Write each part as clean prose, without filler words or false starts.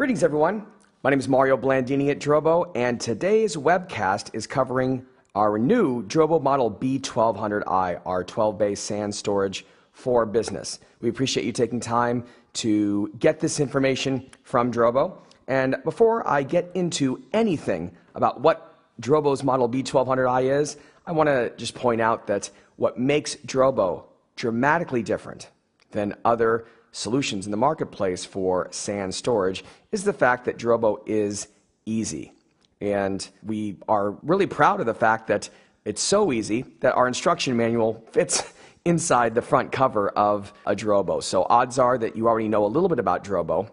Greetings everyone, my name is Mario Blandini at Drobo, and today's webcast is covering our new Drobo model B1200i, our 12-bay SAN storage for business. We appreciate you taking time to get this information from Drobo. And before I get into anything about what Drobo's model B1200i is, I want to just point out that what makes Drobo dramatically different than other solutions in the marketplace for SAN storage is the fact that Drobo is easy. And we are really proud of the fact that it's so easy that our instruction manual fits inside the front cover of a Drobo. So odds are that you already know a little bit about Drobo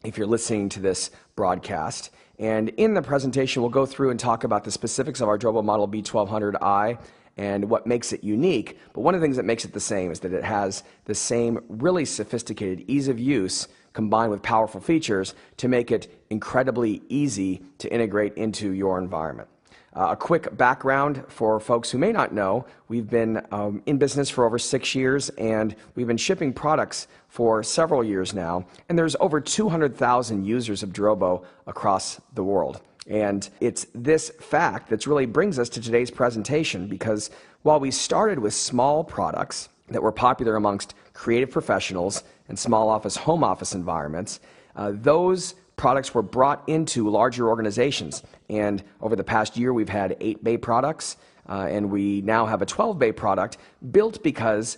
if you're listening to this broadcast. And in the presentation, we'll go through and talk about the specifics of our Drobo model B1200i and what makes it unique. But one of the things that makes it the same is that it has the same really sophisticated ease of use combined with powerful features to make it incredibly easy to integrate into your environment. A quick background for folks who may not know, we've been in business for over 6 years, and we've been shipping products for several years now, and there's over 200,000 users of Drobo across the world. And it's this fact that really brings us to today's presentation, because while we started with small products that were popular amongst creative professionals and small office, home office environments, those products were brought into larger organizations. And over the past year, we've had 8-bay products, and we now have a 12-bay product built because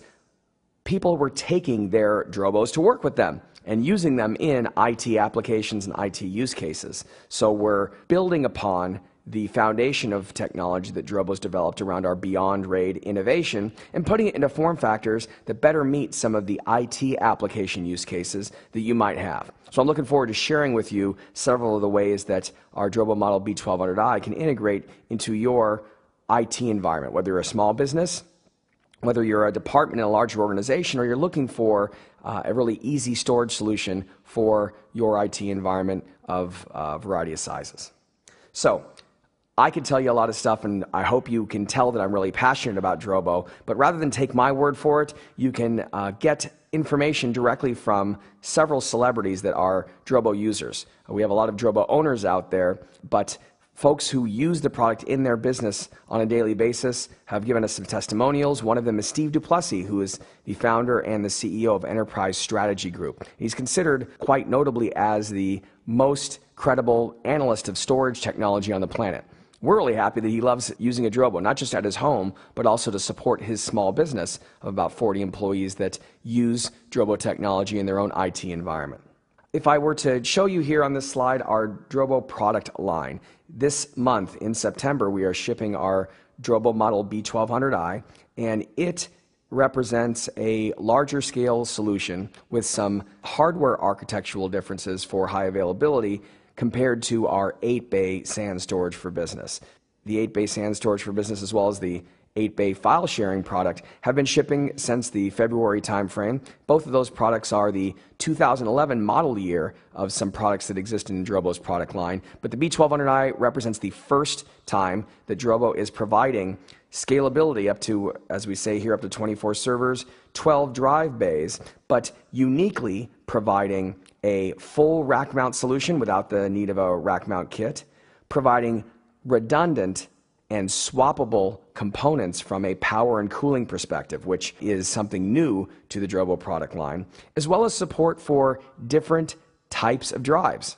people were taking their Drobos to work with them and using them in IT applications and IT use cases. So we're building upon the foundation of technology that Drobo's developed around our Beyond RAID innovation and putting it into form factors that better meet some of the IT application use cases that you might have. So I'm looking forward to sharing with you several of the ways that our Drobo model B1200i can integrate into your IT environment, whether you're a small business, whether you're a department in a larger organization, or you're looking for a really easy storage solution for your IT environment of a variety of sizes. So I could tell you a lot of stuff, and I hope you can tell that I'm really passionate about Drobo, but rather than take my word for it, you can get information directly from several celebrities that are Drobo users. We have a lot of Drobo owners out there, but folks who use the product in their business on a daily basis have given us some testimonials. One of them is Steve Duplessis, who is the founder and the CEO of Enterprise Strategy Group. He's considered quite notably as the most credible analyst of storage technology on the planet. We're really happy that he loves using a Drobo, not just at his home, but also to support his small business of about 40 employees that use Drobo technology in their own IT environment. If I were to show you here on this slide our Drobo product line, this month in September we are shipping our Drobo model B1200i, and it represents a larger scale solution with some hardware architectural differences for high availability compared to our 8-bay SAN storage for business. The 8-bay SAN storage for business, as well as the 8-bay file sharing product, have been shipping since the February timeframe. Both of those products are the 2011 model year of some products that exist in Drobo's product line. But the B1200i represents the first time that Drobo is providing scalability up to, as we say here, up to 24 servers, 12 drive bays, but uniquely providing a full rack mount solution without the need of a rack mount kit, providing redundant and swappable components from a power and cooling perspective, which is something new to the Drobo product line, as well as support for different types of drives,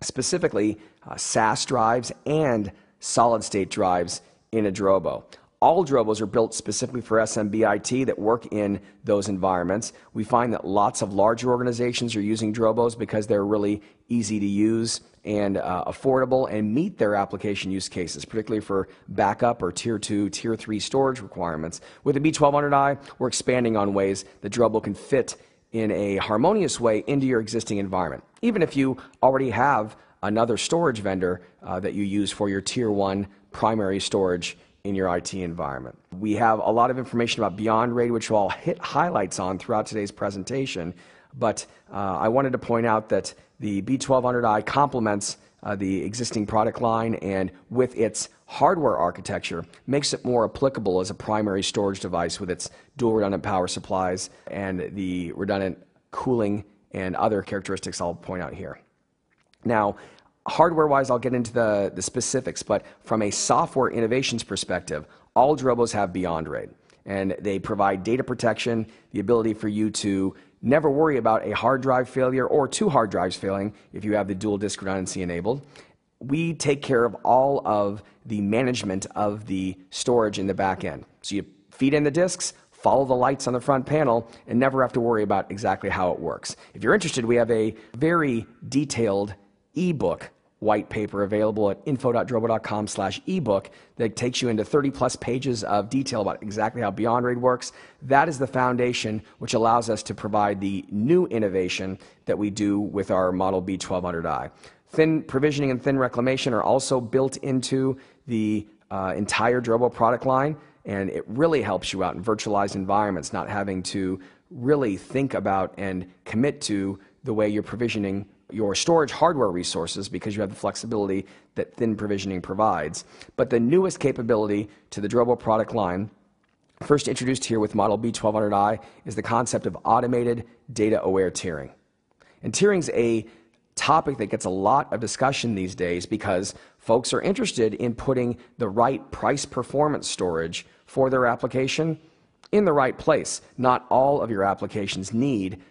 specifically SAS drives and solid-state drives in a Drobo. All Drobos are built specifically for SMB IT that work in those environments. We find that lots of larger organizations are using Drobos because they're really easy to use and affordable and meet their application use cases, particularly for backup or Tier 2, Tier 3 storage requirements. With the B1200i, we're expanding on ways that Drobo can fit in a harmonious way into your existing environment, even if you already have another storage vendor that you use for your Tier 1 primary storage in your IT environment. We have a lot of information about Beyond RAID, which I'll hit highlights on throughout today's presentation, but I wanted to point out that the B1200i complements the existing product line, and with its hardware architecture makes it more applicable as a primary storage device with its dual redundant power supplies and the redundant cooling and other characteristics I'll point out here. Now, hardware-wise, I'll get into the specifics, but from a software innovations perspective, all Drobos have Beyond RAID, and they provide data protection, the ability for you to never worry about a hard drive failure or two hard drives failing if you have the dual disk redundancy enabled. We take care of all of the management of the storage in the back end. So you feed in the disks, follow the lights on the front panel, and never have to worry about exactly how it works. If you're interested, we have a very detailed ebook white paper available at info.drobo.com/ebook that takes you into 30+ pages of detail about exactly how Beyond RAID works. That is the foundation which allows us to provide the new innovation that we do with our Model B1200i. Thin provisioning and thin reclamation are also built into the entire Drobo product line, and it really helps you out in virtualized environments, not having to really think about and commit to the way you're provisioning your storage hardware resources, because you have the flexibility that thin provisioning provides. But the newest capability to the Drobo product line, first introduced here with Model B1200i, is the concept of automated data-aware tiering. And tiering's a topic that gets a lot of discussion these days because folks are interested in putting the right price performance storage for their application in the right place. Not all of your applications need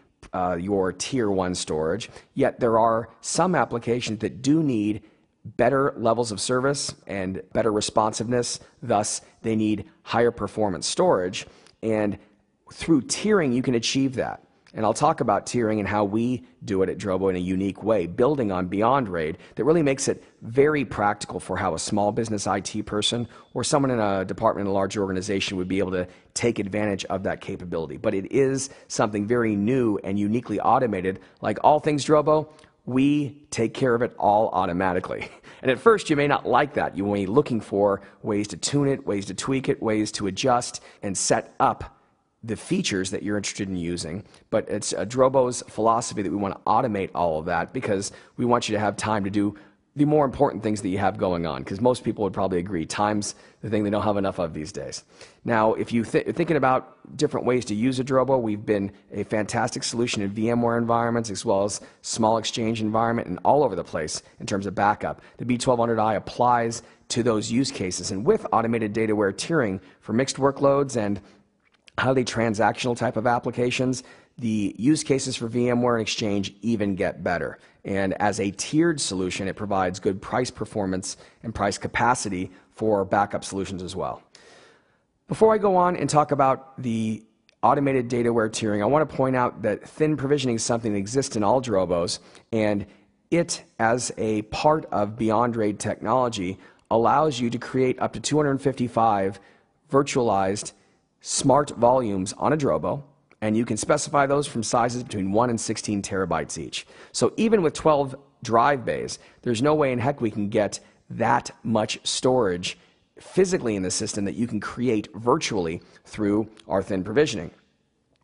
your tier 1 storage, yet there are some applications that do need better levels of service and better responsiveness, thus they need higher performance storage, and through tiering you can achieve that. And I'll talk about tiering and how we do it at Drobo in a unique way, building on Beyond RAID that really makes it very practical for how a small business IT person or someone in a department in a large organization would be able to take advantage of that capability. But it is something very new and uniquely automated. Like all things Drobo, we take care of it all automatically. And at first you may not like that. You may be looking for ways to tune it, ways to tweak it, ways to adjust and set up the features that you're interested in using, but it's Drobo's philosophy that we want to automate all of that because we want you to have time to do the more important things that you have going on, because most people would probably agree time's the thing they don't have enough of these days. Now, if you're thinking about different ways to use a Drobo, we've been a fantastic solution in VMware environments as well as small exchange environment and all over the place in terms of backup. The B1200i applies to those use cases, and with automated data-aware tiering for mixed workloads and highly transactional type of applications, the use cases for VMware and Exchange even get better. And as a tiered solution, it provides good price performance and price capacity for backup solutions as well. Before I go on and talk about the automated data-aware tiering, I want to point out that thin provisioning is something that exists in all Drobos, and it, as a part of Beyond RAID technology, allows you to create up to 255 virtualized smart volumes on a Drobo, and you can specify those from sizes between 1 and 16 terabytes each. So even with 12 drive bays, there's no way in heck we can get that much storage physically in the system that you can create virtually through our thin provisioning.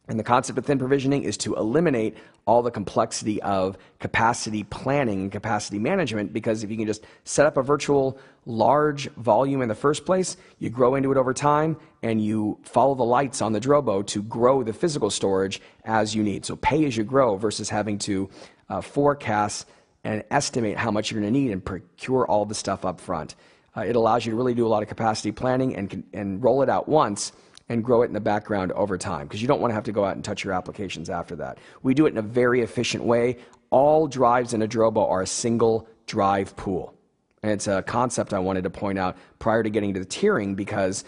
And the concept of thin provisioning is to eliminate all the complexity of capacity planning and capacity management, because if you can just set up a virtual large volume in the first place, you grow into it over time and you follow the lights on the Drobo to grow the physical storage as you need. So pay as you grow versus having to forecast and estimate how much you're going to need and procure all the stuff up front. It allows you to really do a lot of capacity planning and roll it out once and grow it in the background over time, because you don't want to have to go out and touch your applications after that. We do it in a very efficient way. All drives in a Drobo are a single drive pool. And it's a concept I wanted to point out prior to getting to the tiering, because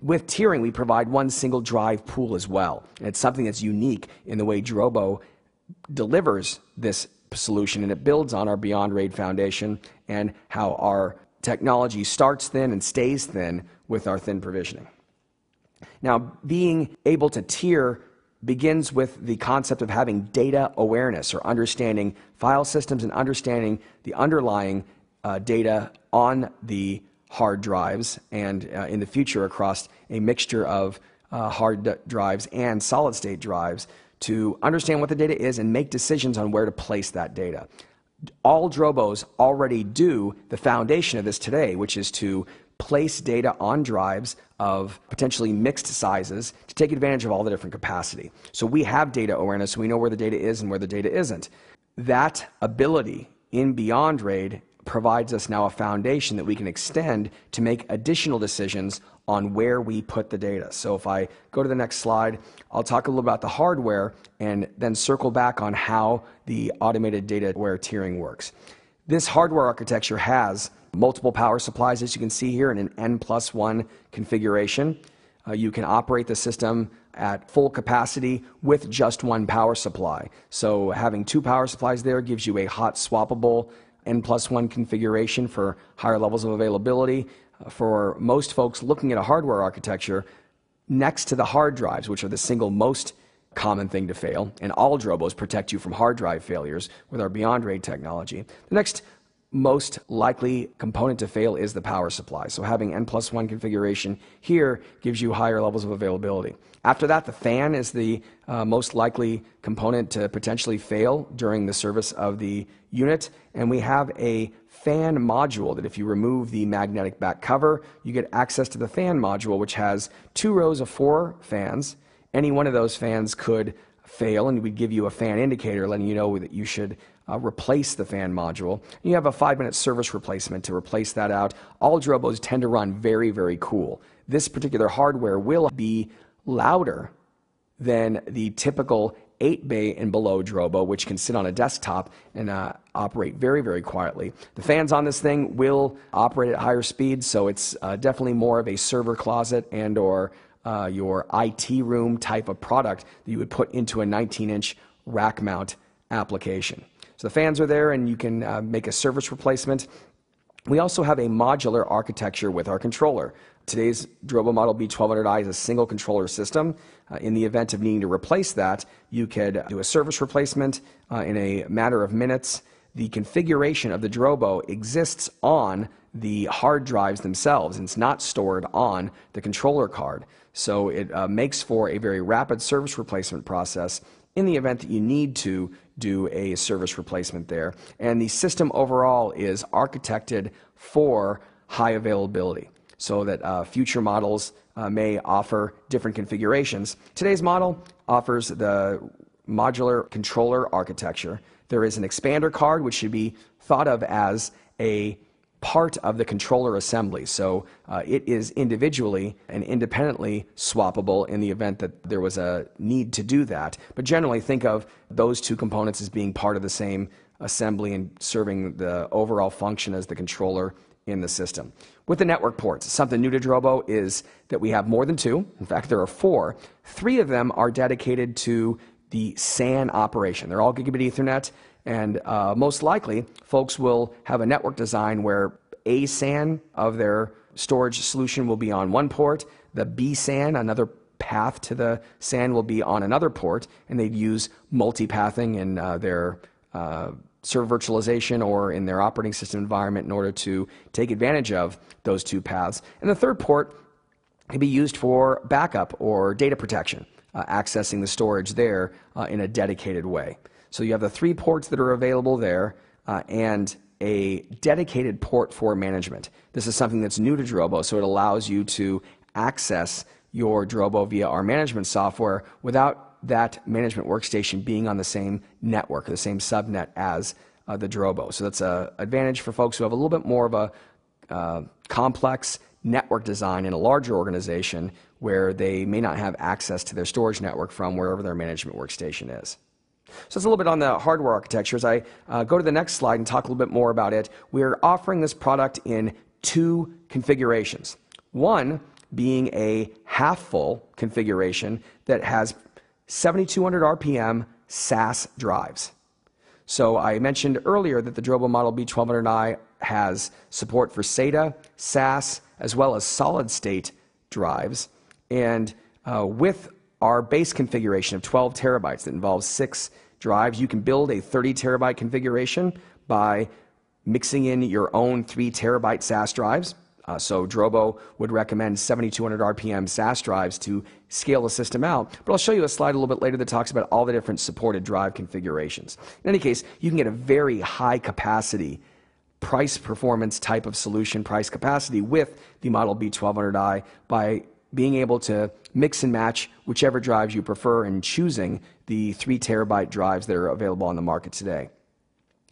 with tiering we provide one single drive pool as well. And it's something that's unique in the way Drobo delivers this solution, and it builds on our Beyond RAID foundation and how our technology starts thin and stays thin with our thin provisioning. Now, being able to tier begins with the concept of having data awareness, or understanding file systems and understanding the underlying data on the hard drives, and in the future across a mixture of hard drives and solid-state drives, to understand what the data is and make decisions on where to place that data. All Drobos already do the foundation of this today, which is to place data on drives of potentially mixed sizes to take advantage of all the different capacity. So we have data awareness, so we know where the data is and where the data isn't. That ability in Beyond RAID provides us now a foundation that we can extend to make additional decisions on where we put the data. So if I go to the next slide, I'll talk a little about the hardware and then circle back on how the automated dataware tiering works. This hardware architecture has multiple power supplies, as you can see here, in an N+1 configuration. You can operate the system at full capacity with just one power supply. So having two power supplies there gives you a hot swappable N+1 configuration for higher levels of availability. For most folks looking at a hardware architecture, next to the hard drives, which are the single most common thing to fail, and all Drobos protect you from hard drive failures with our Beyond RAID technology, the next most likely component to fail is the power supply. So having N+1 configuration here gives you higher levels of availability. After that, the fan is the most likely component to potentially fail during the service of the unit, and we have a fan module that if you remove the magnetic back cover, you get access to the fan module, which has 2 rows of 4 fans. Any one of those fans could fail, and we'd give you a fan indicator letting you know that you should replace the fan module. You have a 5-minute service replacement to replace that out. All Drobos tend to run very, very cool. This particular hardware will be louder than the typical 8-bay and below Drobo, which can sit on a desktop and operate very, very quietly. The fans on this thing will operate at higher speeds, so it's definitely more of a server closet and or your IT room type of product that you would put into a 19-inch rack mount application. So the fans are there, and you can make a service replacement. We also have a modular architecture with our controller. Today's Drobo Model B1200i is a single controller system. In the event of needing to replace that, you could do a service replacement in a matter of minutes. The configuration of the Drobo exists on the hard drives themselves, and it's not stored on the controller card. So it makes for a very rapid service replacement process in the event that you need to do a service replacement there. And the system overall is architected for high availability, so that future models may offer different configurations. Today's model offers the modular controller architecture. There is an expander card, which should be thought of as a part of the controller assembly. So it is individually and independently swappable in the event that there was a need to do that. But generally think of those two components as being part of the same assembly and serving the overall function as the controller in the system. With the network ports, something new to Drobo is that we have more than 2. In fact, there are 4. 3 of them are dedicated to the SAN operation. They're all Gigabit Ethernet, and most likely folks will have a network design where A SAN of their storage solution will be on one port, the B SAN, another path to the SAN, will be on another port, and they'd use multipathing in their server virtualization or in their operating system environment in order to take advantage of those 2 paths. And the third port can be used for backup or data protection, accessing the storage there in a dedicated way. So you have the 3 ports that are available there and a dedicated port for management. This is something that's new to Drobo, so it allows you to access your Drobo via our management software without that management workstation being on the same network, the same subnet as the Drobo. So that's an advantage for folks who have a little bit more of a complex network design in a larger organization where they may not have access to their storage network from wherever their management workstation is. So that's a little bit on the hardware architecture. As I go to the next slide and talk a little bit more about it, we're offering this product in 2 configurations. One being a half-full configuration that has 7,200 RPM SAS drives. So I mentioned earlier that the Drobo Model B1200i has support for SATA, SAS, as well as solid-state drives. And with our base configuration of 12 terabytes that involves 6 drives, you can build a 30 terabyte configuration by mixing in your own 3 terabyte SAS drives. So Drobo would recommend 7,200 RPM SAS drives to scale the system out. But I'll show you a slide a little bit later that talks about all the different supported drive configurations. In any case, you can get a very high capacity price performance type of solution, price capacity, with the Model B1200i by being able to mix and match whichever drives you prefer and choosing the 3 terabyte drives that are available on the market today.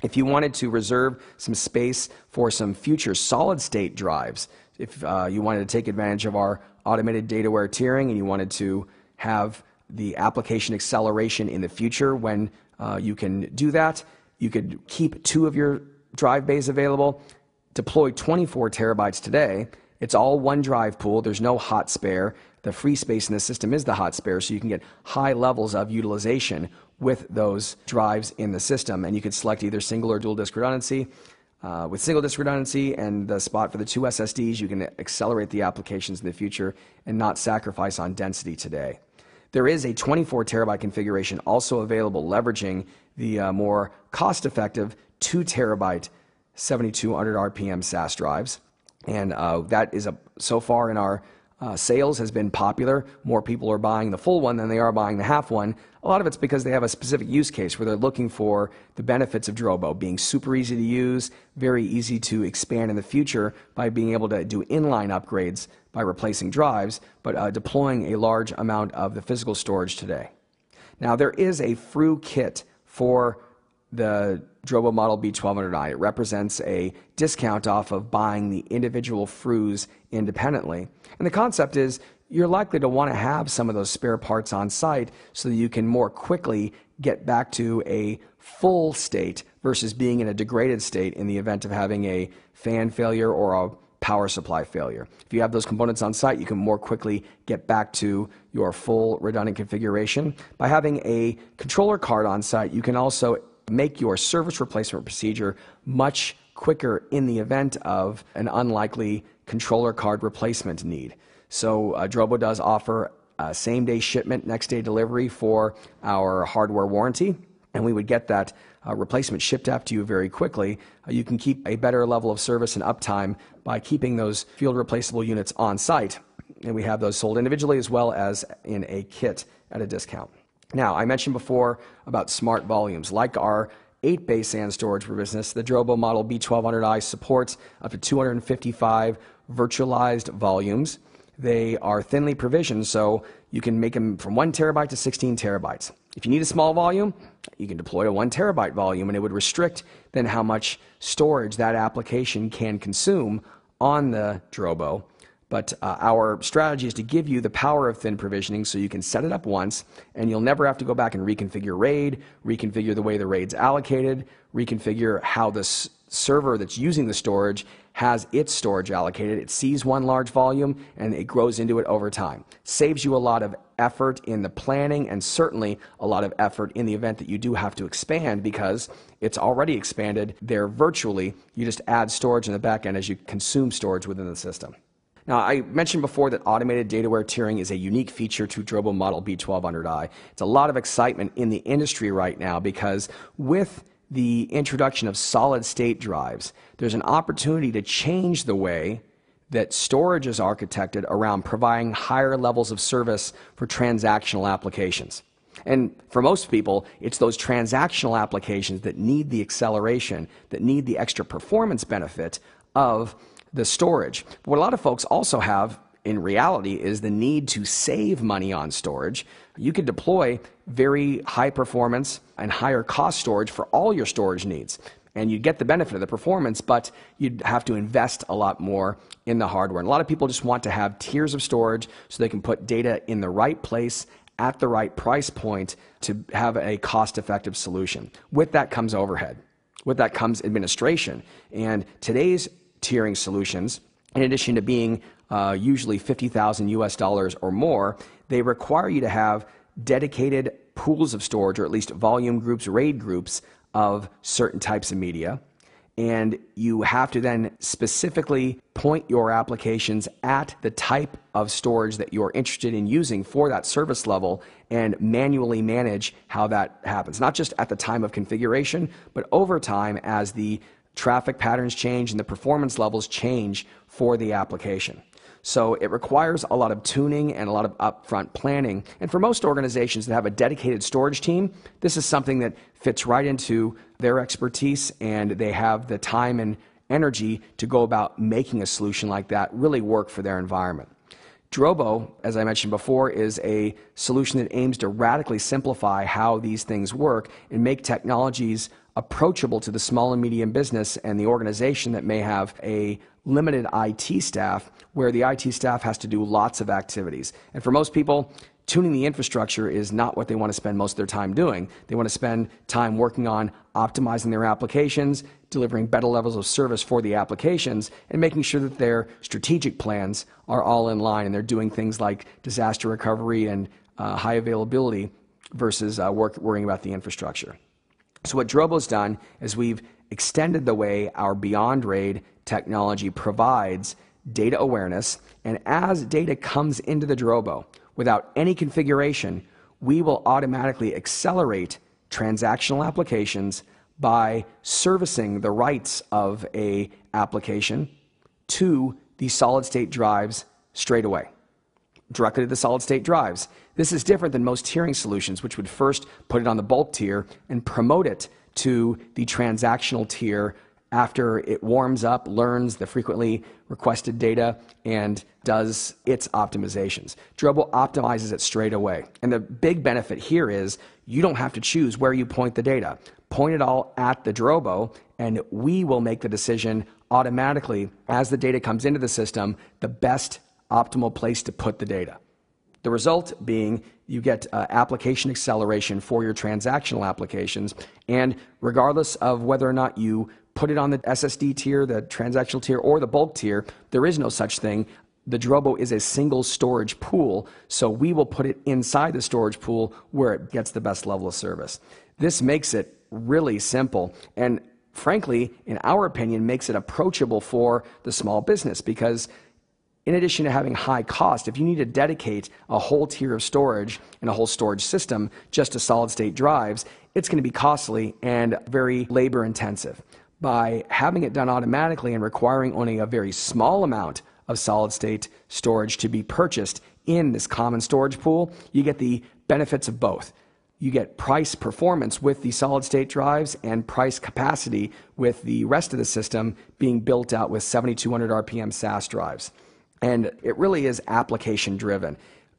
If you wanted to reserve some space for some future solid-state drives, if you wanted to take advantage of our automated dataware tiering and you wanted to have the application acceleration in the future when you can do that, you could keep 2 of your drive bays available, deploy 24 terabytes today. It's all one drive pool. There's no hot spare. The free space in the system is the hot spare, so you can get high levels of utilization with those drives in the system. And you could select either single or dual disk redundancy. With single disk redundancy and the spot for the 2 SSDs, you can accelerate the applications in the future and not sacrifice on density today. There is a 24 terabyte configuration also available, leveraging the more cost-effective 2 terabyte 7200 RPM SAS drives. And that is, so far in our sales, has been popular. More people are buying the full one than they are buying the half one. A lot of it's because they have a specific use case where they're looking for the benefits of Drobo, being super easy to use, very easy to expand in the future by being able to do inline upgrades by replacing drives, but deploying a large amount of the physical storage today. Now, there is a free kit for the Drobo Model B1200i. It represents a discount off of buying the individual FRUs independently. And the concept is you're likely to want to have some of those spare parts on site so that you can more quickly get back to a full state versus being in a degraded state in the event of having a fan failure or a power supply failure. If you have those components on site, you can more quickly get back to your full redundant configuration. By having a controller card on site, you can also make your service replacement procedure much quicker in the event of an unlikely controller card replacement need. So Drobo does offer same-day shipment, next-day delivery for our hardware warranty, and we would get that replacement shipped out to you very quickly. You can keep a better level of service and uptime by keeping those field replaceable units on site, and we have those sold individually as well as in a kit at a discount. Now, I mentioned before about smart volumes. Like our 8-bay SAN storage for business, the Drobo Model B1200i supports up to 255 virtualized volumes. They are thinly provisioned, so you can make them from 1 terabyte to 16 terabytes. If you need a small volume, you can deploy a 1 terabyte volume, and it would restrict then how much storage that application can consume on the Drobo. But our strategy is to give you the power of thin provisioning so you can set it up once and you'll never have to go back and reconfigure RAID, reconfigure the way the RAID's allocated, reconfigure how the server that's using the storage has its storage allocated. It sees one large volume and it grows into it over time. Saves you a lot of effort in the planning and certainly a lot of effort in the event that you do have to expand because it's already expanded there virtually. You just add storage in the back end as you consume storage within the system. Now, I mentioned before that automated dataware tiering is a unique feature to Drobo Model B1200i. It's a lot of excitement in the industry right now because with the introduction of solid-state drives, there's an opportunity to change the way that storage is architected around providing higher levels of service for transactional applications. And for most people, it's those transactional applications that need the acceleration, that need the extra performance benefit of the storage. But what a lot of folks also have in reality is the need to save money on storage. You could deploy very high performance and higher cost storage for all your storage needs. And you'd get the benefit of the performance, but you'd have to invest a lot more in the hardware. And a lot of people just want to have tiers of storage so they can put data in the right place at the right price point to have a cost-effective solution. With that comes overhead. With that comes administration. And today's tiering solutions, in addition to being usually $50,000 US or more, they require you to have dedicated pools of storage, or at least volume groups, RAID groups of certain types of media. And you have to then specifically point your applications at the type of storage that you're interested in using for that service level and manually manage how that happens. Not just at the time of configuration, but over time as the traffic patterns change and the performance levels change for the application. So it requires a lot of tuning and a lot of upfront planning. And for most organizations that have a dedicated storage team, this is something that fits right into their expertise, and they have the time and energy to go about making a solution like that really work for their environment. Drobo, as I mentioned before, is a solution that aims to radically simplify how these things work and make technologies approachable to the small and medium business and the organization that may have a limited IT staff, where the IT staff has to do lots of activities. And for most people, tuning the infrastructure is not what they want to spend most of their time doing. They want to spend time working on optimizing their applications, delivering better levels of service for the applications, and making sure that their strategic plans are all in line and they're doing things like disaster recovery and high availability versus worrying about the infrastructure. So what Drobo's done is we've extended the way our Beyond RAID technology provides data awareness, and as data comes into the Drobo, without any configuration, we will automatically accelerate transactional applications by servicing the writes of an application to the solid-state drives straight away, directly to the solid-state drives. This is different than most tiering solutions, which would first put it on the bulk tier and promote it to the transactional tier after it warms up, learns the frequently requested data, and does its optimizations. Drobo optimizes it straight away. And the big benefit here is you don't have to choose where you point the data. Point it all at the Drobo, and we will make the decision automatically as the data comes into the system, the best optimal place to put the data. The result being you get application acceleration for your transactional applications, and regardless of whether or not you put it on the SSD tier, the transactional tier, or the bulk tier, there is no such thing. The Drobo is a single storage pool, so we will put it inside the storage pool where it gets the best level of service. This makes it really simple, and frankly, in our opinion, makes it approachable for the small business, because in addition to having high cost, if you need to dedicate a whole tier of storage and a whole storage system just to solid-state drives, it's going to be costly and very labor intensive. By having it done automatically and requiring only a very small amount of solid-state storage to be purchased in this common storage pool, you get the benefits of both. You get price performance with the solid-state drives and price capacity with the rest of the system being built out with 7,200 RPM SAS drives. And it really is application driven.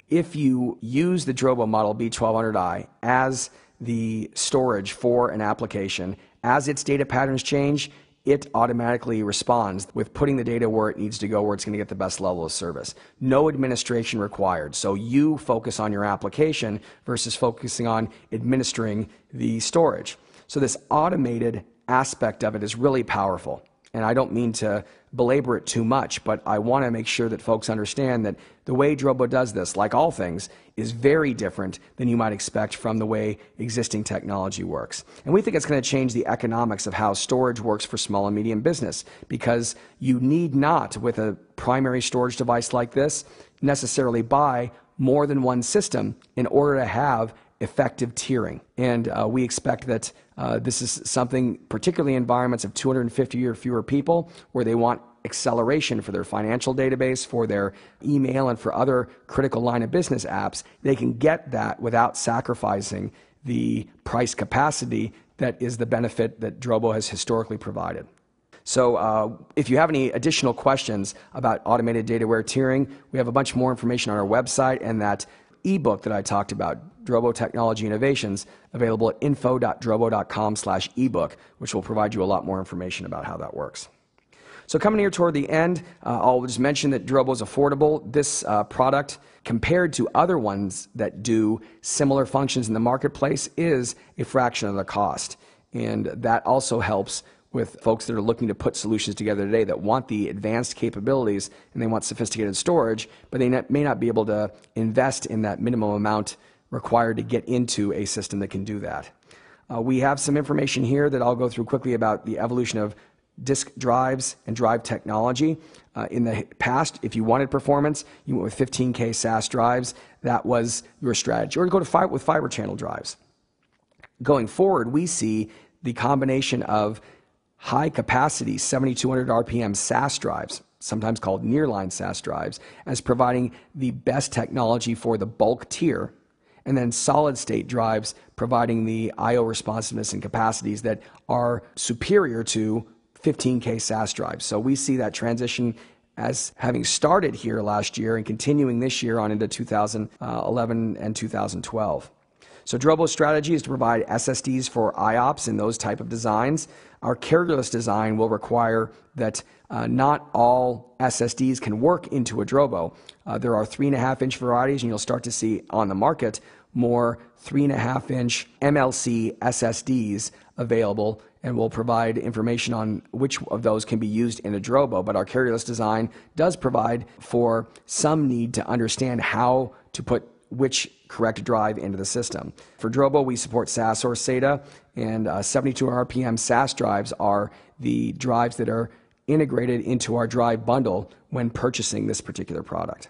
If you use the Drobo Model B1200i as the storage for an application, as its data patterns change, it automatically responds with putting the data where it needs to go, where it's going to get the best level of service. No administration required. So you focus on your application versus focusing on administering the storage. So this automated aspect of it is really powerful. And I don't mean to belabor it too much, but I want to make sure that folks understand that the way Drobo does this, like all things, is very different than you might expect from the way existing technology works. And we think it's going to change the economics of how storage works for small and medium business, because you need not, with a primary storage device like this, necessarily buy more than one system in order to have effective tiering. And we expect that this is something, particularly in environments of 250 or fewer people, where they want acceleration for their financial database, for their email, and for other critical line of business apps. They can get that without sacrificing the price capacity that is the benefit that Drobo has historically provided. So if you have any additional questions about automated data-aware tiering, we have a bunch more information on our website, and that ebook that I talked about, Drobo Technology Innovations, available at info.drobo.com/ebook, which will provide you a lot more information about how that works. So coming here toward the end, I'll just mention that Drobo is affordable. This product, compared to other ones that do similar functions in the marketplace, is a fraction of the cost. And that also helps with folks that are looking to put solutions together today that want the advanced capabilities and they want sophisticated storage, but they may not be able to invest in that minimum amount required to get into a system that can do that. We have some information here that I'll go through quickly about the evolution of disk drives and drive technology. In the past, if you wanted performance, you went with 15K SAS drives. That was your strategy. Or to go to with fiber channel drives. Going forward, we see the combination of high capacity 7,200 RPM SAS drives, sometimes called nearline SAS drives, as providing the best technology for the bulk tier, and then solid state drives providing the I/O responsiveness and capacities that are superior to 15K SAS drives. So we see that transition as having started here last year and continuing this year on into 2011 and 2012. So Drobo's strategy is to provide SSDs for IOPS in those type of designs. Our carrierless design will require that not all SSDs can work into a Drobo. There are 3.5-inch varieties, and you'll start to see on the market more 3.5-inch MLC SSDs available, and we'll provide information on which of those can be used in a Drobo. But our carrierless design does provide for some need to understand how to put which correct drive into the system. For Drobo, we support SAS or SATA, and 7200 RPM SAS drives are the drives that are integrated into our drive bundle when purchasing this particular product.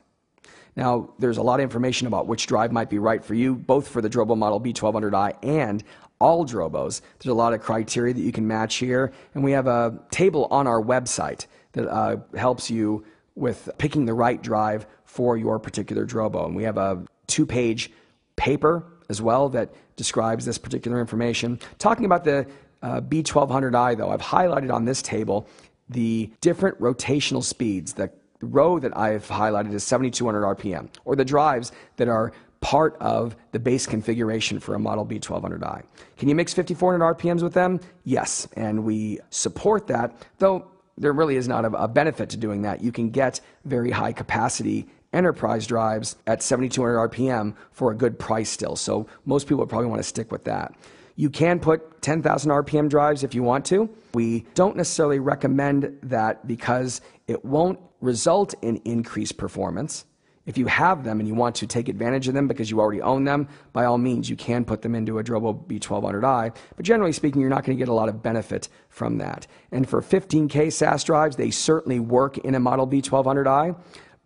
Now, there's a lot of information about which drive might be right for you, both for the Drobo model B1200i and all Drobos. There's a lot of criteria that you can match here, and we have a table on our website that helps you with picking the right drive for your particular Drobo. And we have a 2-page paper as well that describes this particular information. Talking about the B1200i, though, I've highlighted on this table the different rotational speeds. The row that I've highlighted is 7200 RPM, or the drives that are part of the base configuration for a model B1200i. Can you mix 5400 RPMs with them? Yes, and we support that, though there really is not a benefit to doing that. You can get very high capacity enterprise drives at 7200 RPM for a good price still, so most people would probably want to stick with that. You can put 10,000 RPM drives if you want to. We don't necessarily recommend that because it won't result in increased performance. If you have them and you want to take advantage of them because you already own them, by all means you can put them into a Drobo B1200i, but generally speaking you're not going to get a lot of benefit from that. And for 15K SAS drives, they certainly work in a model B1200i,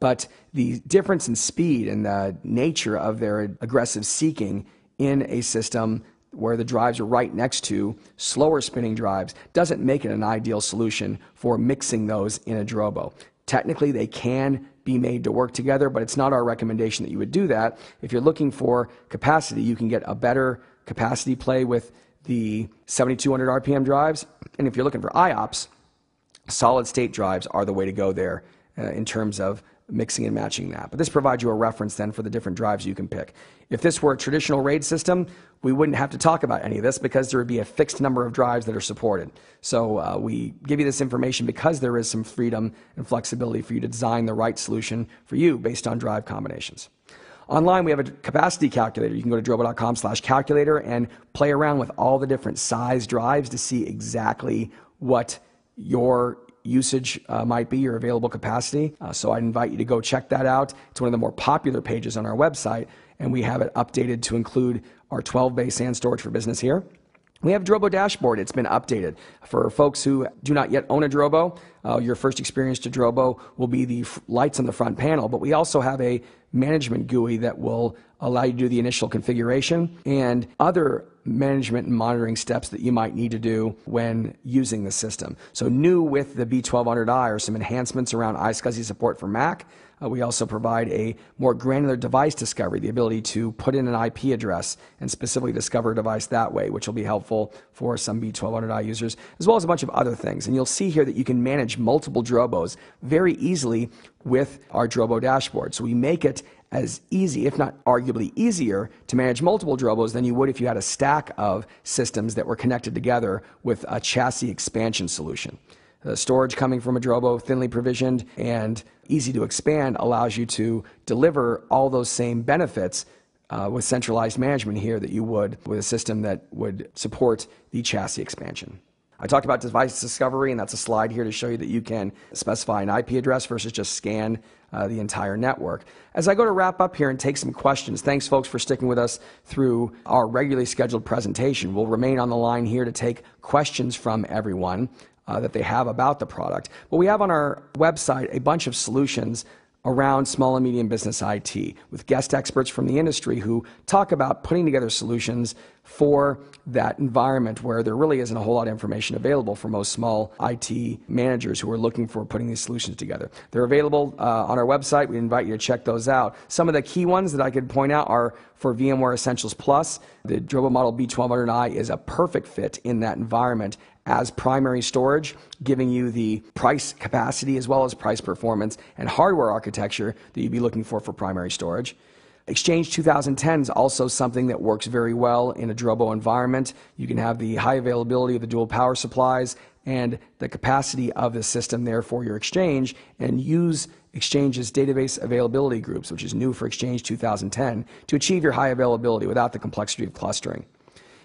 but the difference in speed and the nature of their aggressive seeking in a system where the drives are right next to slower spinning drives doesn't make it an ideal solution for mixing those in a Drobo. Technically, they can be made to work together, but it's not our recommendation that you would do that. If you're looking for capacity, you can get a better capacity play with the 7200 RPM drives. And if you're looking for IOPS, solid state drives are the way to go there in terms of mixing and matching that. But this provides you a reference then for the different drives you can pick. If this were a traditional RAID system, we wouldn't have to talk about any of this because there would be a fixed number of drives that are supported. So we give you this information because there is some freedom and flexibility for you to design the right solution for you based on drive combinations. Online, we have a capacity calculator. You can go to drobo.com/calculator and play around with all the different size drives to see exactly what your usage might be, your available capacity. So I'd invite you to go check that out. It's one of the more popular pages on our website, and we have it updated to include our 12-bay SAN storage for business here. We have Drobo dashboard. It's been updated. For folks who do not yet own a Drobo, your first experience to Drobo will be the lights on the front panel, but we also have a management GUI that will allow you to do the initial configuration and other management and monitoring steps that you might need to do when using the system. So new with the B1200i are some enhancements around iSCSI support for Mac. We also provide a more granular device discovery, the ability to put in an IP address and specifically discover a device that way, which will be helpful for some B1200i users, as well as a bunch of other things. And you'll see here that you can manage multiple Drobos very easily with our Drobo dashboard. So we make it as easy, if not arguably easier, to manage multiple Drobos than you would if you had a stack of systems that were connected together with a chassis expansion solution. The storage coming from a Drobo, thinly provisioned and easy to expand, allows you to deliver all those same benefits with centralized management here that you would with a system that would support the chassis expansion. I talked about device discovery, and that's a slide here to show you that you can specify an IP address versus just scan the entire network. As I go to wrap up here and take some questions, thanks folks for sticking with us through our regularly scheduled presentation. We'll remain on the line here to take questions from everyone that they have about the product. But we have on our website a bunch of solutions around small and medium business IT with guest experts from the industry who talk about putting together solutions for that environment where there really isn't a whole lot of information available for most small IT managers who are looking for putting these solutions together. They're available on our website. We invite you to check those out. Some of the key ones that I could point out are for VMware Essentials Plus. The Drobo model B1200i is a perfect fit in that environment as primary storage, giving you the price capacity as well as price performance and hardware architecture that you'd be looking for primary storage. Exchange 2010 is also something that works very well in a Drobo environment. You can have the high availability of the dual power supplies and the capacity of the system there for your Exchange, and use Exchange's database availability groups, which is new for Exchange 2010, to achieve your high availability without the complexity of clustering.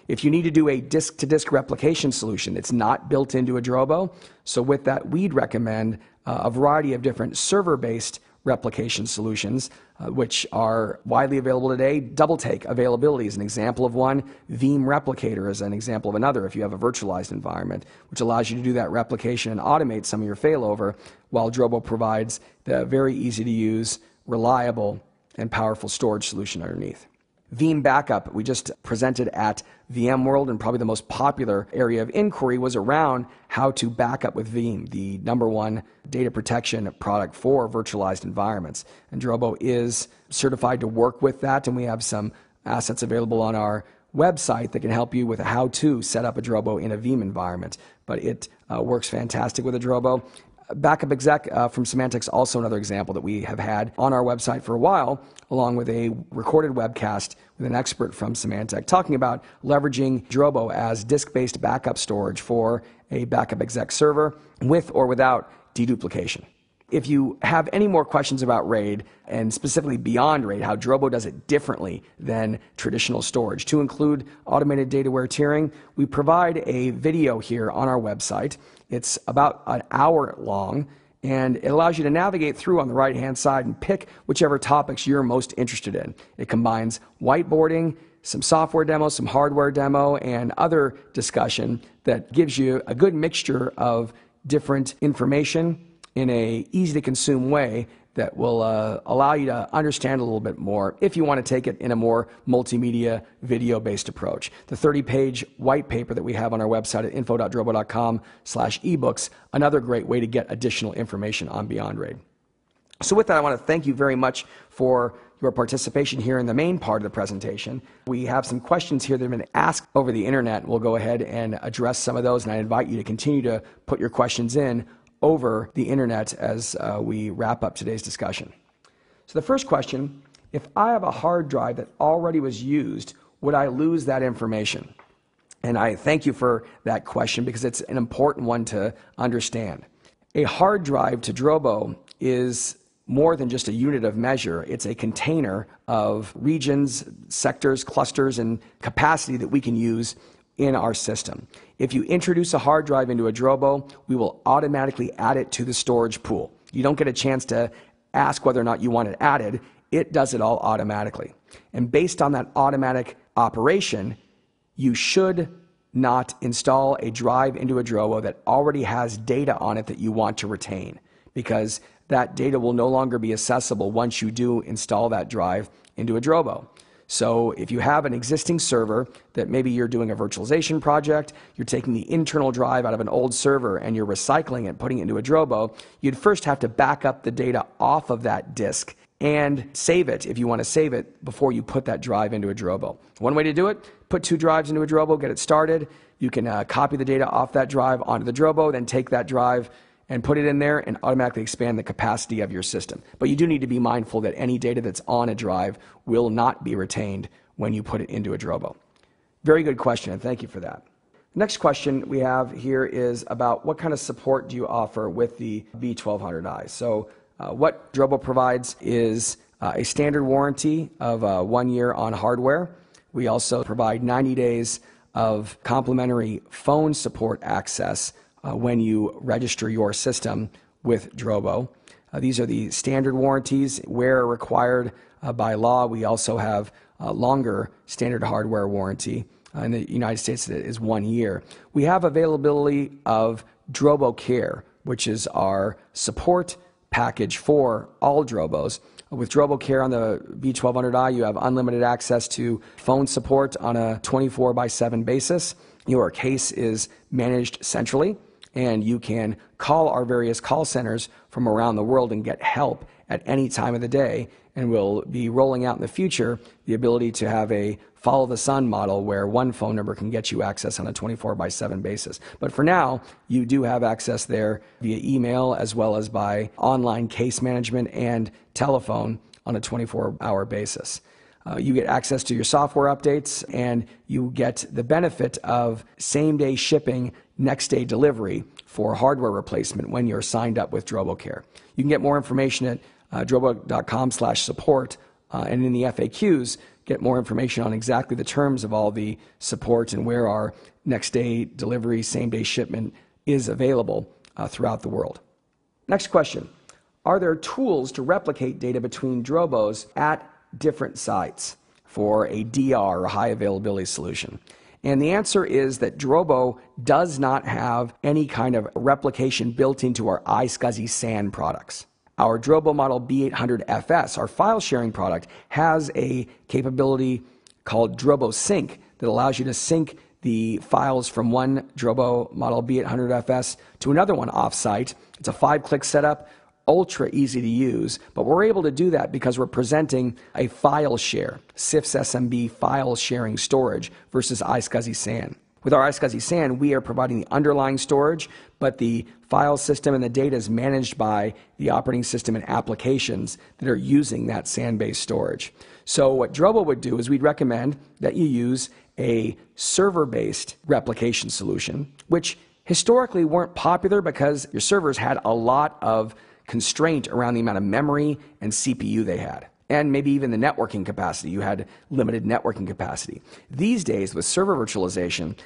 If you need to do a disk-to-disk replication solution, it's not built into a Drobo. So with that, we'd recommend a variety of different server-based replication solutions, which are widely available today. Double take availability is an example of one. Veeam Replicator is an example of another if you have a virtualized environment, which allows you to do that replication and automate some of your failover, while Drobo provides the very easy to use, reliable, and powerful storage solution underneath. Veeam Backup, we just presented at VMworld, and probably the most popular area of inquiry was around how to back up with Veeam, the #1 data protection product for virtualized environments. And Drobo is certified to work with that, and we have some assets available on our website that can help you with how to set up a Drobo in a Veeam environment. But it works fantastic with a Drobo. BackupExec from Symantec's also another example that we have had on our website for a while, along with a recorded webcast with an expert from Symantec talking about leveraging Drobo as disk-based backup storage for a BackupExec server with or without deduplication. If you have any more questions about RAID, and specifically beyond RAID, how Drobo does it differently than traditional storage, to include automated data-aware tiering, we provide a video here on our website. It's about an hour long, and it allows you to navigate through on the right-hand side and pick whichever topics you're most interested in. It combines whiteboarding, some software demo, some hardware demo, and other discussion that gives you a good mixture of different information in a easy-to-consume way that will allow you to understand a little bit more if you want to take it in a more multimedia, video-based approach. The 30-page white paper that we have on our website at info.drobo.com/ebooks, another great way to get additional information on Beyond RAID. So with that, I want to thank you very much for your participation here in the main part of the presentation. We have some questions here that have been asked over the internet. We'll go ahead and address some of those, and I invite you to continue to put your questions in over the internet as we wrap up today's discussion. So the first question, if I have a hard drive that already was used, would I lose that information? And I thank you for that question because it's an important one to understand. A hard drive to Drobo is more than just a unit of measure. It's a container of regions, sectors, clusters, and capacity that we can use in our system. If you introduce a hard drive into a Drobo, we will automatically add it to the storage pool. You don't get a chance to ask whether or not you want it added. It does it all automatically. And based on that automatic operation, you should not install a drive into a Drobo that already has data on it that you want to retain, because that data will no longer be accessible once you do install that drive into a Drobo. So if you have an existing server that maybe you're doing a virtualization project, you're taking the internal drive out of an old server and you're recycling it, putting it into a Drobo, you'd first have to back up the data off of that disk and save it if you want to save it before you put that drive into a Drobo. One way to do it, put 2 drives into a Drobo, get it started. You can copy the data off that drive onto the Drobo, then take that drive and put it in there and automatically expand the capacity of your system. But you do need to be mindful that any data that's on a drive will not be retained when you put it into a Drobo. Very good question, and thank you for that. Next question we have here is about what kind of support do you offer with the B1200i? So what Drobo provides is a standard warranty of 1 year on hardware. We also provide 90 days of complimentary phone support access when you register your system with Drobo. These are the standard warranties. Where required by law, we also have a longer standard hardware warranty. In the United States, it is 1 year. We have availability of Drobo Care, which is our support package for all Drobos. With Drobo Care on the B1200i, you have unlimited access to phone support on a 24/7 basis. Your case is managed centrally, and you can call our various call centers from around the world and get help at any time of the day. and we'll be rolling out in the future the ability to have a follow the sun model where one phone number can get you access on a 24/7 basis. But for now, you do have access there via email as well as by online case management and telephone on a 24-hour basis. You get access to your software updates, and you get the benefit of same-day shipping, next-day delivery for hardware replacement when you're signed up with DroboCare. You can get more information at drobo.com/support, and in the FAQs, get more information on exactly the terms of all the support and where our next-day delivery, same-day shipment is available throughout the world. Next question. Are there tools to replicate data between Drobos at different sites for a DR or high availability solution? And the answer is that Drobo does not have any kind of replication built into our iSCSI SAN products. Our Drobo model B800FS, our file sharing product, has a capability called Drobo Sync that allows you to sync the files from one Drobo model B800FS to another one offsite. It's a 5-click setup, ultra easy to use, but we're able to do that because we're presenting a file share, CIFS SMB file sharing storage versus iSCSI SAN. With our iSCSI SAN, we are providing the underlying storage, but the file system and the data is managed by the operating system and applications that are using that SAN-based storage. So what Drobo would do is we'd recommend that you use a server-based replication solution, which historically weren't popular because your servers had a lot of constraint around the amount of memory and CPU they had, and maybe even the networking capacity. You had limited networking capacity. These days, with server virtualization,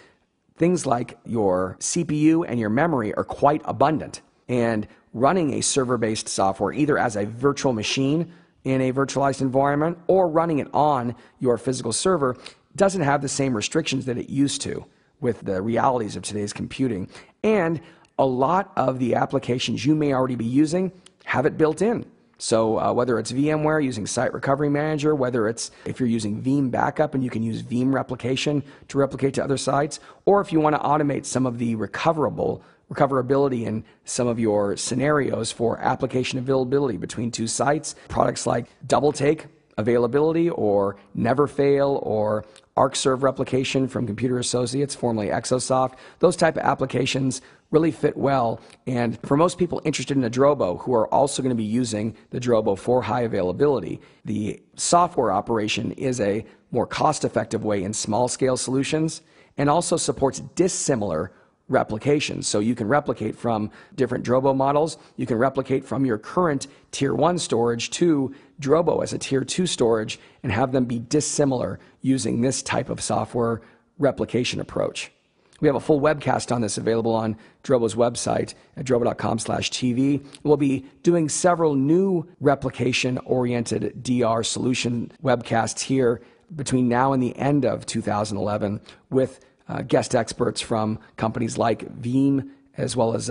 things like your CPU and your memory are quite abundant, and running a server-based software either as a virtual machine in a virtualized environment or running it on your physical server doesn't have the same restrictions that it used to with the realities of today's computing. And a lot of the applications you may already be using have it built in. So whether it's VMware using Site Recovery Manager, whether it's if you're using Veeam Backup and you can use Veeam Replication to replicate to other sites, or if you want to automate some of the recoverability in some of your scenarios for application availability between two sites, products like Double Take availability or Never Fail or ArcServe replication from Computer Associates, formerly Exosoft, those type of applications really fit well. And for most people interested in a Drobo who are also going to be using the Drobo for high availability, the software operation is a more cost-effective way in small-scale solutions and also supports dissimilar replication. So you can replicate from different Drobo models. You can replicate from your current Tier 1 storage to Drobo as a Tier 2 storage and have them be dissimilar using this type of software replication approach. We have a full webcast on this available on Drobo's website at drobo.com/TV. We'll be doing several new replication-oriented DR solution webcasts here between now and the end of 2011 with guest experts from companies like Veeam as well as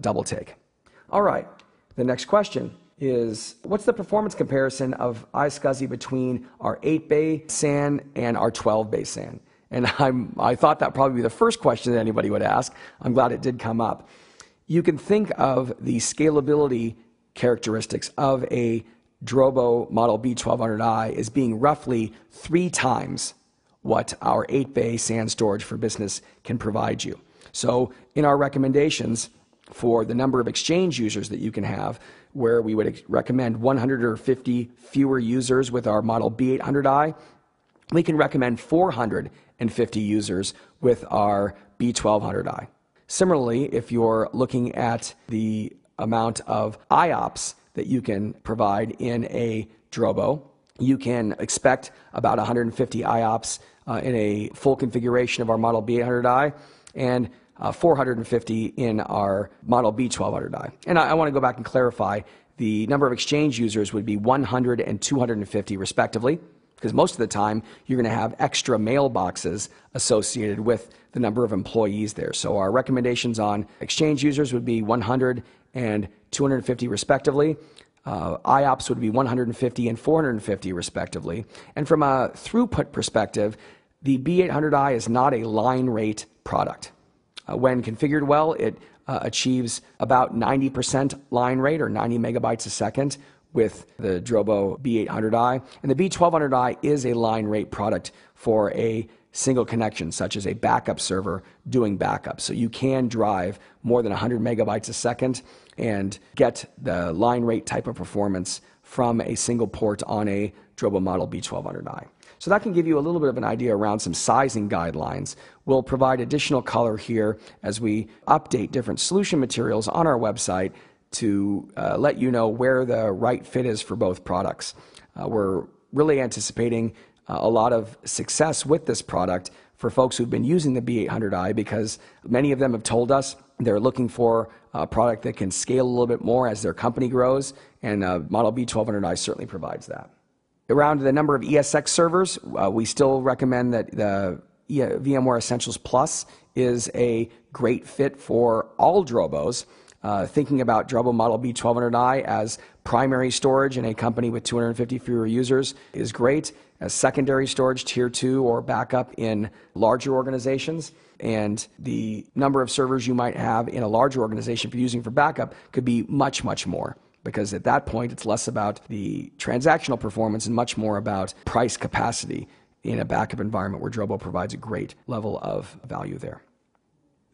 Double Take. All right, the next question is, what's the performance comparison of iSCSI between our 8-bay SAN and our 12-bay SAN? And I thought that probably be the first question that anybody would ask. I'm glad it did come up. You can think of the scalability characteristics of a Drobo model B1200i as being roughly 3 times what our 8-bay SAN storage for business can provide you. So in our recommendations for the number of Exchange users that you can have, where we would recommend 150 fewer users with our model B800i, we can recommend 450 users with our B1200i. Similarly, if you're looking at the amount of IOPS that you can provide in a Drobo, you can expect about 150 IOPS in a full configuration of our model B800i and 450 in our model B1200i. And I want to go back and clarify, the number of Exchange users would be 100 and 250 respectively, because most of the time you're going to have extra mailboxes associated with the number of employees there. So our recommendations on Exchange users would be 100 and 250 respectively. IOPS would be 150 and 450 respectively. And from a throughput perspective, the B800i is not a line rate product. When configured well, it achieves about 90% line rate or 90 megabytes a second with the Drobo B800i. And the B1200i is a line rate product for a single connection, such as a backup server doing backup. So you can drive more than 100 megabytes a second and get the line rate type of performance from a single port on a Drobo model B1200i. So that can give you a little bit of an idea around some sizing guidelines. We'll provide additional color here as we update different solution materials on our website to let you know where the right fit is for both products. We're really anticipating a lot of success with this product for folks who've been using the B800i, because many of them have told us they're looking for a product that can scale a little bit more as their company grows, and model B1200i certainly provides that. Around the number of ESX servers, we still recommend that the VMware Essentials Plus is a great fit for all Drobos. Thinking about Drobo model B1200i as primary storage in a company with 250 fewer users is great. As secondary storage, tier 2 or backup in larger organizations. And the number of servers you might have in a larger organization for using for backup could be much, much more. Because at that point, it's less about the transactional performance and much more about price capacity in a backup environment where Drobo provides a great level of value there.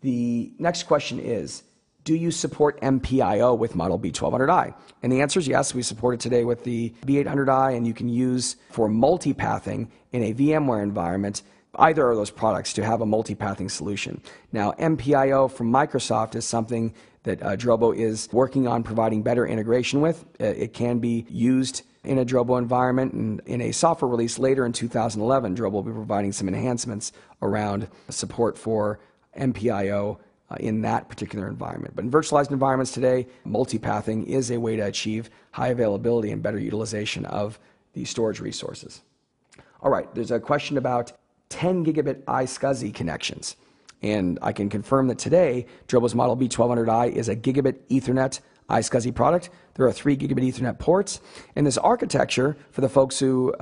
The next question is, do you support MPIO with model B1200i? And the answer is yes. We support it today with the B800i, and you can use for multipathing in a VMware environment either of those products to have a multipathing solution. Now, MPIO from Microsoft is something that Drobo is working on providing better integration with. It can be used in a Drobo environment, and in a software release later in 2011, Drobo will be providing some enhancements around support for MPIO in that particular environment. But in virtualized environments today, multipathing is a way to achieve high availability and better utilization of the storage resources. All right, there's a question about 10 gigabit iSCSI connections. And I can confirm that today, Drobo's model B1200i is a Gigabit Ethernet iSCSI product. There are 3 Gigabit Ethernet ports. And this architecture, for the folks who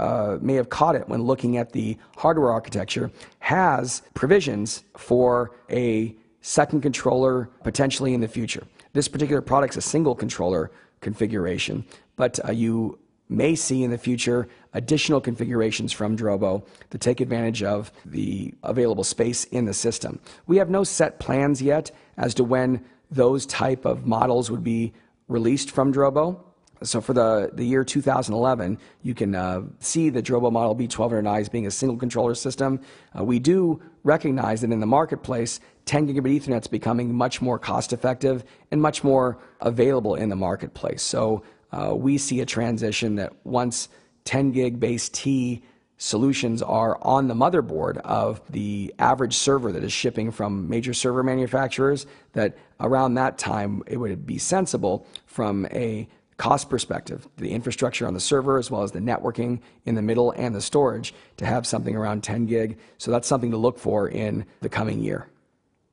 may have caught it when looking at the hardware architecture, has provisions for a second controller potentially in the future. This particular product is a single controller configuration, but you may see in the future additional configurations from Drobo to take advantage of the available space in the system. We have no set plans yet as to when those type of models would be released from Drobo. So for the year 2011, you can see the Drobo model B1200i as being a single controller system. We do recognize that in the marketplace, 10 gigabit Ethernet is becoming much more cost effective and much more available in the marketplace. So we see a transition that once 10 gig base T solutions are on the motherboard of the average server that is shipping from major server manufacturers, that around that time it would be sensible from a cost perspective, the infrastructure on the server as well as the networking in the middle and the storage, to have something around 10 gig. So that's something to look for in the coming year.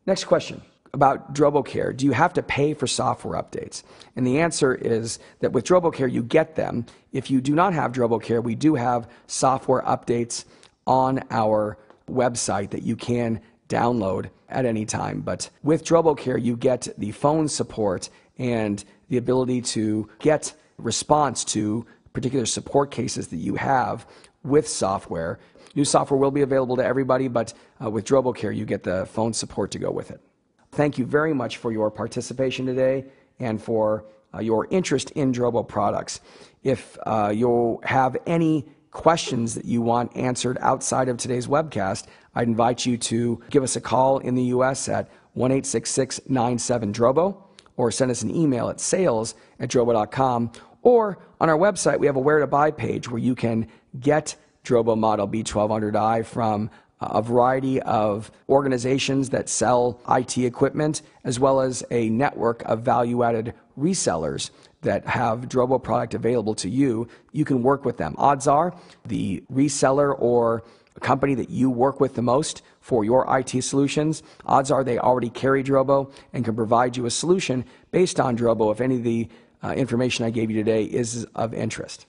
Next question about DroboCare. Do you have to pay for software updates? And the answer is that with DroboCare, you get them. If you do not have DroboCare, we do have software updates on our website that you can download at any time. But with DroboCare, you get the phone support and the ability to get response to particular support cases that you have with software. New software will be available to everybody, but with DroboCare, you get the phone support to go with it. Thank you very much for your participation today and for your interest in Drobo products. If you have any questions that you want answered outside of today's webcast, I'd invite you to give us a call in the U.S. at 1-866-97-DROBO, or send us an email at sales@drobo.com, or on our website we have a where to buy page where you can get Drobo model B1200i from a variety of organizations that sell IT equipment, as well as a network of value-added resellers that have Drobo product available to you. You can work with them. Odds are the reseller or company that you work with the most for your IT solutions, odds are they already carry Drobo and can provide you a solution based on Drobo if any of the information I gave you today is of interest.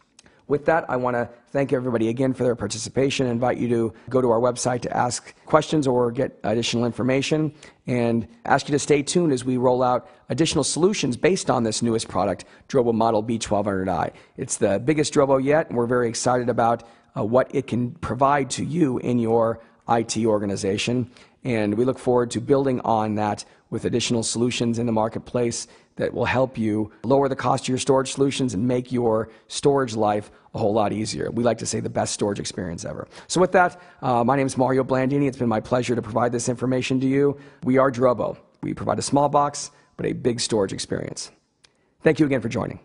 With that, I want to thank everybody again for their participation. I invite you to go to our website to ask questions or get additional information, and ask you to stay tuned as we roll out additional solutions based on this newest product, Drobo Model B1200i. It's the biggest Drobo yet, and we're very excited about what it can provide to you in your IT organization. And we look forward to building on that with additional solutions in the marketplace that will help you lower the cost of your storage solutions and make your storage life a whole lot easier. We like to say the best storage experience ever. So with that, my name is Mario Blandini. It's been my pleasure to provide this information to you. We are Drobo. We provide a small box, but a big storage experience. Thank you again for joining.